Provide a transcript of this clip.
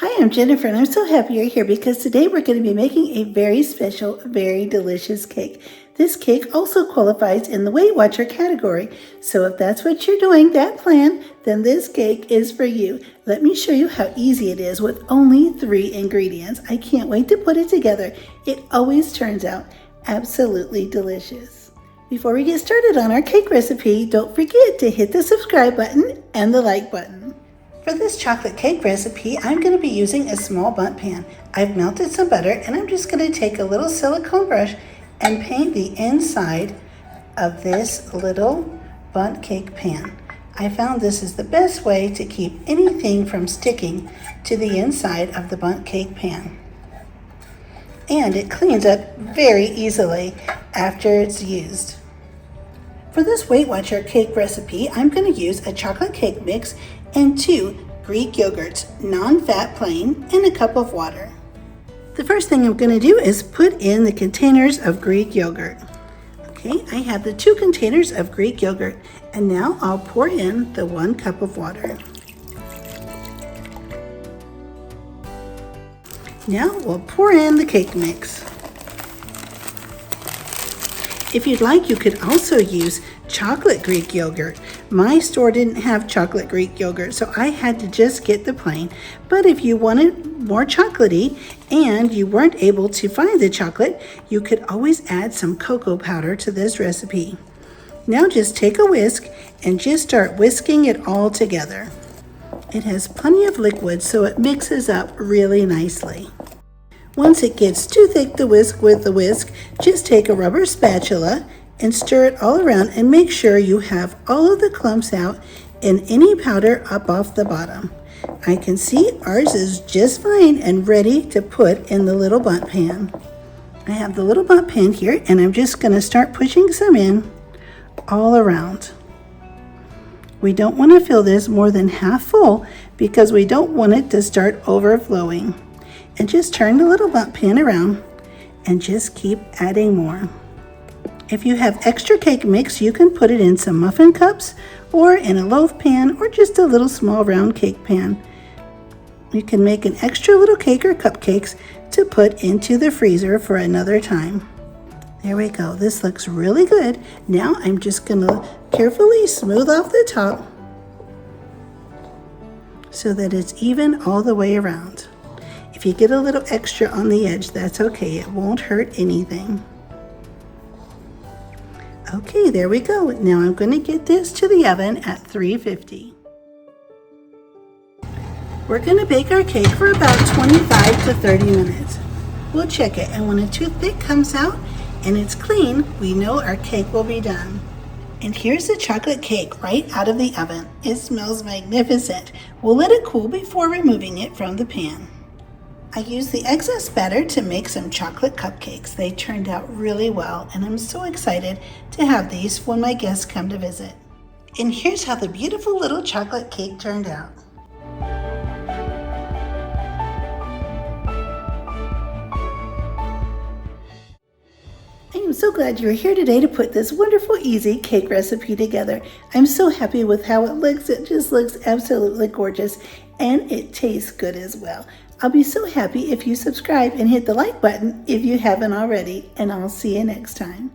Hi, I'm Jennifer, and I'm so happy you're here because today we're going to be making a very special, very delicious cake. This cake also qualifies in the Weight Watcher category, so if that's what you're doing, that plan, then this cake is for you. Let me show you how easy it is with only 3 ingredients. I can't wait to put it together. It always turns out absolutely delicious. Before we get started on our cake recipe, don't forget to hit the subscribe button and the like button. For this chocolate cake recipe, I'm going to be using a small Bundt pan. I've melted some butter and I'm just going to take a little silicone brush and paint the inside of this little Bundt cake pan. I found this is the best way to keep anything from sticking to the inside of the Bundt cake pan. And it cleans up very easily after it's used. For this Weight Watcher cake recipe, I'm going to use a chocolate cake mix and 2 Greek yogurts, non-fat plain, and a cup of water. The first thing I'm going to do is put in the containers of Greek yogurt. Okay, I have the 2 containers of Greek yogurt, and now I'll pour in the 1 cup of water. Now we'll pour in the cake mix. If you'd like, you could also use chocolate Greek yogurt. My store didn't have chocolate Greek yogurt, so I had to just get the plain. But if you wanted more chocolatey and you weren't able to find the chocolate, you could always add some cocoa powder to this recipe. Now just take a whisk and just start whisking it all together. It has plenty of liquid, so it mixes up really nicely. Once it gets too thick to whisk with the whisk, just take a rubber spatula and stir it all around and make sure you have all of the clumps out and any powder up off the bottom. I can see ours is just fine and ready to put in the little Bundt pan. I have the little Bundt pan here and I'm just going to start pushing some in all around. We don't want to fill this more than half full because we don't want it to start overflowing. And just turn the little Bundt pan around and just keep adding more. If you have extra cake mix, you can put it in some muffin cups or in a loaf pan or just a little small round cake pan. You can make an extra little cake or cupcakes to put into the freezer for another time. There we go. This looks really good. Now I'm just going to carefully smooth off the top so that it's even all the way around. If you get a little extra on the edge, that's okay. It won't hurt anything. Okay, there we go. Now I'm going to get this to the oven at 350. We're going to bake our cake for about 25 to 30 minutes. We'll check it, and when a toothpick comes out and it's clean, we know our cake will be done. And here's the chocolate cake right out of the oven. It smells magnificent. We'll let it cool before removing it from the pan. I used the excess batter to make some chocolate cupcakes. They turned out really well, and I'm so excited to have these when my guests come to visit. And here's how the beautiful little chocolate cake turned out. I am so glad you're here today to put this wonderful, easy cake recipe together. I'm so happy with how it looks. It just looks absolutely gorgeous, and it tastes good as well. I'll be so happy if you subscribe and hit the like button if you haven't already, and I'll see you next time.